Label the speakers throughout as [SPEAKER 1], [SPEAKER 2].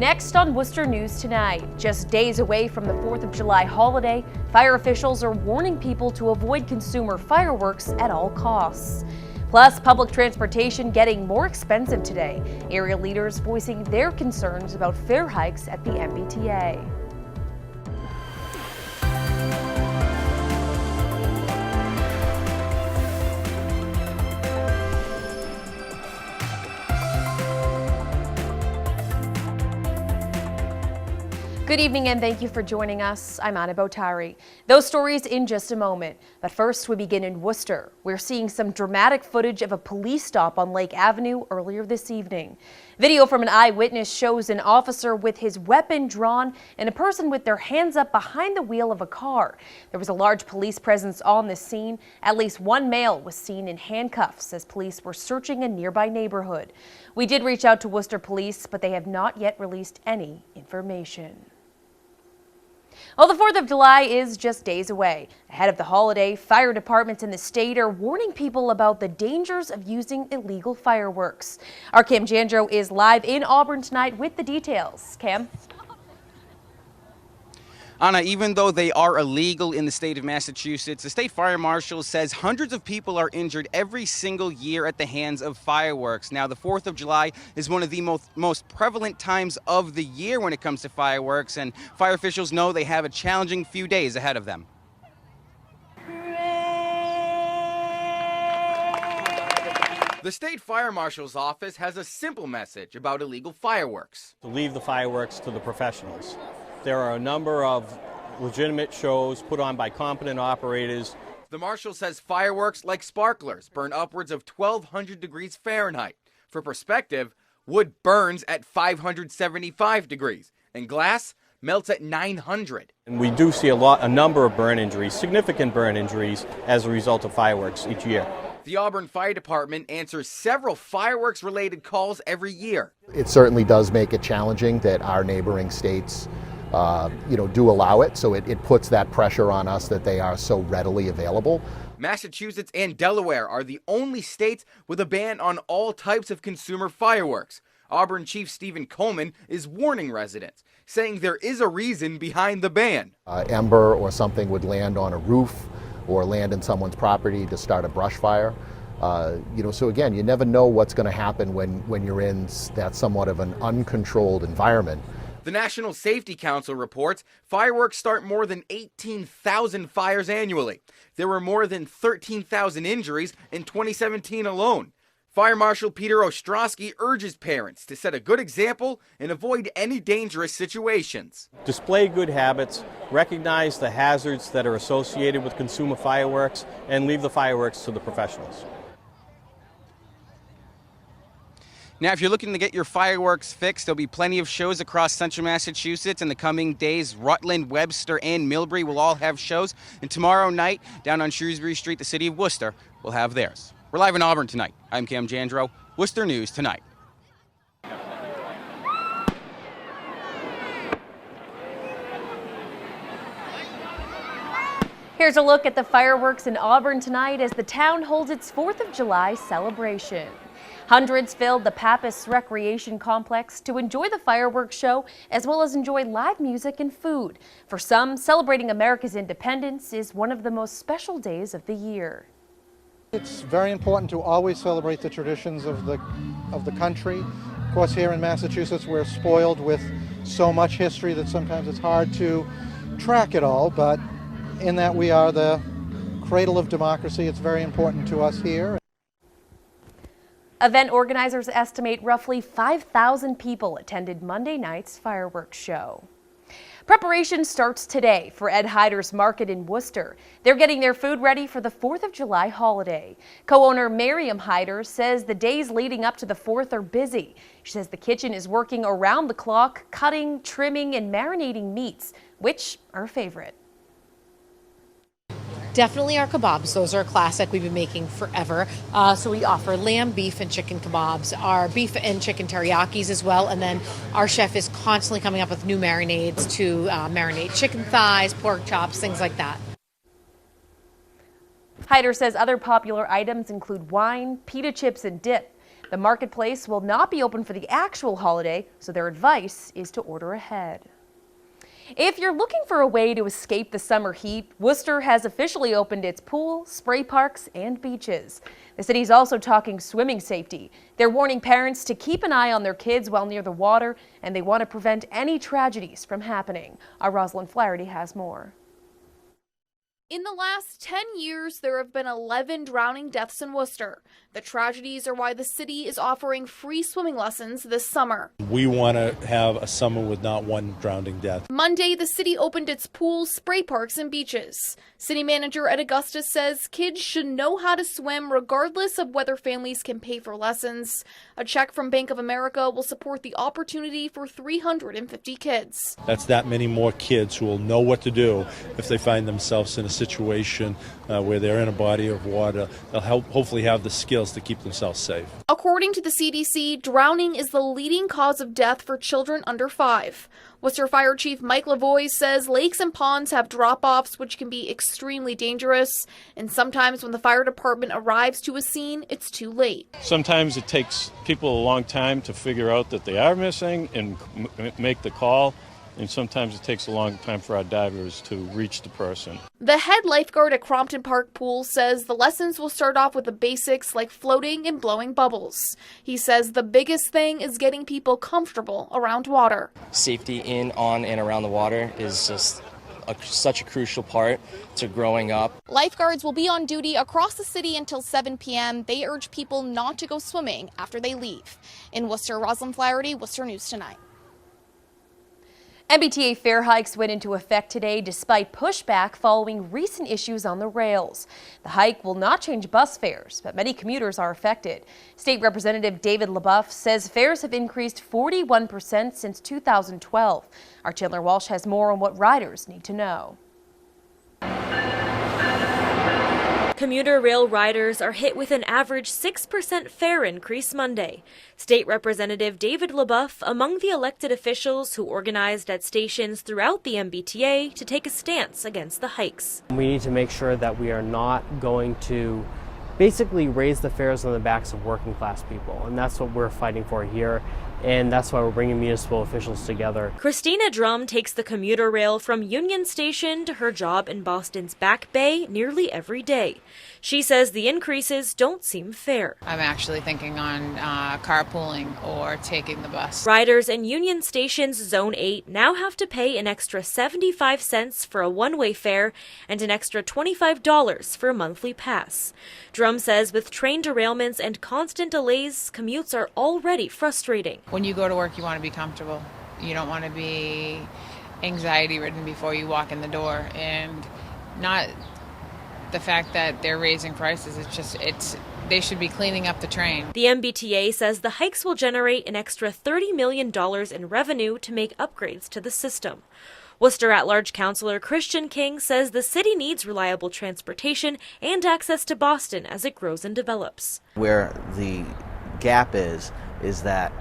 [SPEAKER 1] Next on Worcester News Tonight, just days away from the 4th of July holiday, fire officials are warning people to avoid consumer fireworks at all costs. Plus, public transportation getting more expensive today. Area leaders voicing their concerns about fare hikes at the MBTA. Good evening and thank you for joining us. I'm Anna Botari. Those stories in just a moment. But first we begin in Worcester. We're seeing some dramatic footage of a police stop on Lake Avenue earlier this evening. Video from an eyewitness shows an officer with his weapon drawn and a person with their hands up behind the wheel of a car. There was a large police presence on the scene. At least one male was seen in handcuffs as police were searching a nearby neighborhood. We did reach out to Worcester Police, but they have not yet released any information. Well, the 4th of July is just days away. Ahead of the holiday, fire departments in the state are warning people about the dangers of using illegal fireworks. Our Cam Jandro is live in Auburn tonight with the details. Cam?
[SPEAKER 2] Anna, even though they are illegal in the state of Massachusetts, the state fire marshal says hundreds of people are injured every single year at the hands of fireworks. Now, the 4th of July is one of the most prevalent times of the year when it comes to fireworks, and fire officials know they have a challenging few days ahead of them. The state fire marshal's office has a simple message about illegal fireworks.
[SPEAKER 3] To leave the fireworks to the professionals. There are a number of legitimate shows put on by competent operators.
[SPEAKER 2] The marshal says fireworks like sparklers burn upwards of 1,200 degrees Fahrenheit. For perspective, wood burns at 575 degrees, and glass melts at 900.
[SPEAKER 3] And we do see a number of burn injuries, significant burn injuries, as a result of fireworks each year.
[SPEAKER 2] The Auburn Fire Department answers several fireworks-related calls every year.
[SPEAKER 4] It certainly does make it challenging that our neighboring states do allow it, so it puts that pressure on us that they are so readily available.
[SPEAKER 2] Massachusetts and Delaware are the only states with a ban on all types of consumer fireworks. Auburn Chief Stephen Coleman is warning residents, saying there is a reason behind the ban.
[SPEAKER 4] Ember or something would land on a roof or land in someone's property to start a brush fire. So again, you never know what's going to happen when you're in that somewhat of an uncontrolled environment.
[SPEAKER 2] The National Safety Council reports fireworks start more than 18,000 fires annually. There were more than 13,000 injuries in 2017 alone. Fire Marshal Peter Ostrowski urges parents to set a good example and avoid any dangerous situations.
[SPEAKER 3] Display good habits, recognize the hazards that are associated with consumer fireworks, and leave the fireworks to the professionals.
[SPEAKER 2] Now, if you're looking to get your fireworks fixed, there'll be plenty of shows across central Massachusetts in the coming days. Rutland, Webster, and Millbury will all have shows. And tomorrow night, down on Shrewsbury Street, the city of Worcester will have theirs. We're live in Auburn tonight. I'm Cam Jandro, Worcester News Tonight.
[SPEAKER 1] Here's a look at the fireworks in Auburn tonight as the town holds its 4th of July celebration. Hundreds filled the Pappas Recreation Complex to enjoy the fireworks show as well as enjoy live music and food. For some, celebrating America's independence is one of the most special days of the year.
[SPEAKER 5] It's very important to always celebrate the traditions of the country. Of course, here in Massachusetts, we're spoiled with so much history that sometimes it's hard to track it all, but in that we are the cradle of democracy, it's very important to us here.
[SPEAKER 1] Event organizers estimate roughly 5,000 people attended Monday night's fireworks show. Preparation starts today for Ed Hyder's market in Worcester. They're getting their food ready for the 4th of July holiday. Co-owner Miriam Hyder says the days leading up to the 4th are busy. She says the kitchen is working around the clock, cutting, trimming, and marinating meats, which are a favorite.
[SPEAKER 6] Definitely our kebabs. Those are a classic we've been making forever. So we offer lamb, beef, and chicken kebabs, our beef and chicken teriyakis as well. And then our chef is constantly coming up with new marinades to marinate chicken thighs, pork chops, things like that.
[SPEAKER 1] Hyder says other popular items include wine, pita chips, and dip. The marketplace will not be open for the actual holiday, so their advice is to order ahead. If you're looking for a way to escape the summer heat, Worcester has officially opened its pool, spray parks, and beaches. The city's also talking swimming safety. They're warning parents to keep an eye on their kids while near the water, and they want to prevent any tragedies from happening. Our Rosalind Flaherty has more.
[SPEAKER 7] In the last 10 years, there have been 11 drowning deaths in Worcester. The tragedies are why the city is offering free swimming lessons this summer.
[SPEAKER 8] We want to have a summer with not one drowning death.
[SPEAKER 7] Monday, the city opened its pools, spray parks, and beaches. City manager Ed Augustus says kids should know how to swim regardless of whether families can pay for lessons. A check from Bank of America will support the opportunity for 350 kids.
[SPEAKER 8] That's that many more kids who will know what to do if they find themselves in a situation where they're in a body of water. They'll hopefully have the skills to keep themselves safe.
[SPEAKER 7] According to the CDC, drowning is the leading cause of death for children under 5. Worcester Fire Chief Mike Lavoie says lakes and ponds have drop-offs which can be extremely dangerous, and sometimes when the fire department arrives to a scene, it's too late.
[SPEAKER 9] Sometimes it takes people a long time to figure out that they are missing and make the call. And sometimes it takes a long time for our divers to reach the person.
[SPEAKER 7] The head lifeguard at Crompton Park Pool says the lessons will start off with the basics like floating and blowing bubbles. He says the biggest thing is getting people comfortable around water.
[SPEAKER 10] Safety in, on, and around the water is just such a crucial part to growing up.
[SPEAKER 7] Lifeguards will be on duty across the city until 7 p.m. They urge people not to go swimming after they leave. In Worcester, Rosalind Flaherty, Worcester News Tonight.
[SPEAKER 1] MBTA fare hikes went into effect today despite pushback following recent issues on the rails. The hike will not change bus fares, but many commuters are affected. State Representative David LaBeouf says fares have increased 41% since 2012. Our Chandler Walsh has more on what riders need to know.
[SPEAKER 11] Commuter rail riders are hit with an average 6% fare increase Monday. State Representative David LaBeouf among the elected officials who organized at stations throughout the MBTA to take a stance against the hikes.
[SPEAKER 12] We need to make sure that we are not going to basically raise the fares on the backs of working class people, and that's what we're fighting for here. And that's why we're bringing municipal officials together.
[SPEAKER 11] Christina Drum takes the commuter rail from Union Station to her job in Boston's Back Bay nearly every day. She says the increases don't seem fair.
[SPEAKER 13] I'm actually thinking on carpooling or taking the bus.
[SPEAKER 11] Riders in Union Station's Zone 8 now have to pay an extra 75 cents for a one-way fare and an extra $25 for a monthly pass. Drum says with train derailments and constant delays, commutes are already frustrating.
[SPEAKER 13] When you go to work, you want to be comfortable. You don't want to be anxiety-ridden before you walk in the door. And not the fact that they're raising prices, they should be cleaning up the train.
[SPEAKER 11] The MBTA says the hikes will generate an extra $30 million in revenue to make upgrades to the system. Worcester at-large councillor Christian King says the city needs reliable transportation and access to Boston as it grows and develops.
[SPEAKER 14] Where the gap is that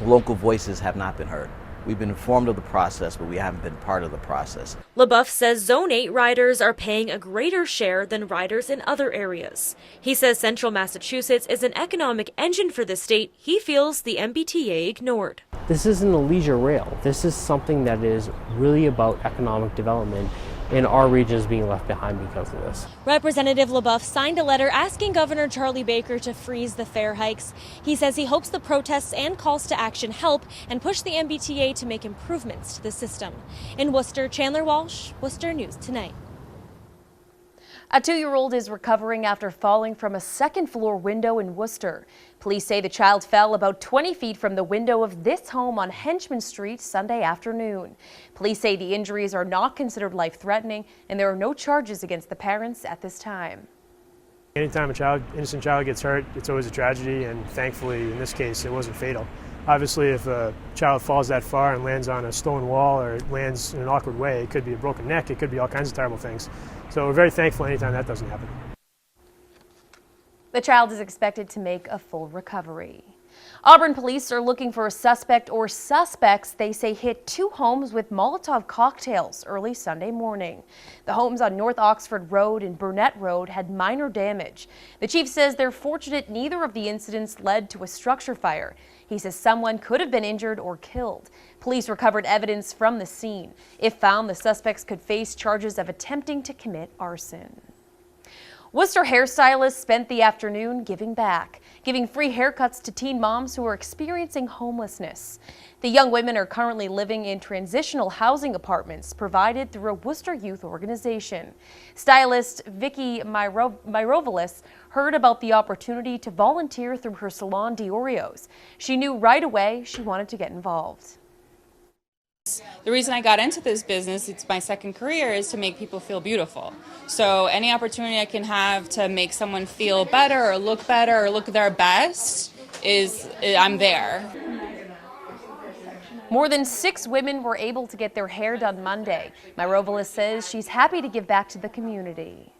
[SPEAKER 14] local voices have not been heard. We've been informed of the process, but we haven't been part of the process.
[SPEAKER 11] LaBeouf says Zone 8 riders are paying a greater share than riders in other areas. He says Central Massachusetts is an economic engine for the state he feels the MBTA ignored.
[SPEAKER 12] This isn't a leisure rail. This is something that is really about economic development, and our region is being left behind because of this.
[SPEAKER 11] Representative LaBeouf signed a letter asking Governor Charlie Baker to freeze the fare hikes. He says he hopes the protests and calls to action help and push the MBTA to make improvements to the system. In Worcester, Chandler Walsh, Worcester News Tonight.
[SPEAKER 1] A 2-year-old is recovering after falling from a second-floor window in Worcester. Police say the child fell about 20 feet from the window of this home on Henchman Street Sunday afternoon. Police say the injuries are not considered life-threatening, and there are no charges against the parents at this time.
[SPEAKER 15] Anytime an innocent child gets hurt, it's always a tragedy, and thankfully, in this case, it wasn't fatal. Obviously, if a child falls that far and lands on a stone wall or it lands in an awkward way, it could be a broken neck, it could be all kinds of terrible things. So we're very thankful anytime that doesn't happen.
[SPEAKER 1] The child is expected to make a full recovery. Auburn police are looking for a suspect or suspects they say hit 2 homes with Molotov cocktails early Sunday morning. The homes on North Oxford Road and Burnett Road had minor damage. The chief says they're fortunate neither of the incidents led to a structure fire. He says someone could have been injured or killed. Police recovered evidence from the scene. If found, the suspects could face charges of attempting to commit arson. Worcester hairstylists spent the afternoon giving back, giving free haircuts to teen moms who are experiencing homelessness. The young women are currently living in transitional housing apartments provided through a Worcester youth organization. Stylist Vicky Myrovelis heard about the opportunity to volunteer through her salon Diorio's. She knew right away she wanted to get involved.
[SPEAKER 16] The reason I got into this business, it's my second career, is to make people feel beautiful. So any opportunity I can have to make someone feel better or look their best, I'm there.
[SPEAKER 1] More than 6 women were able to get their hair done Monday. Myrovelis says she's happy to give back to the community.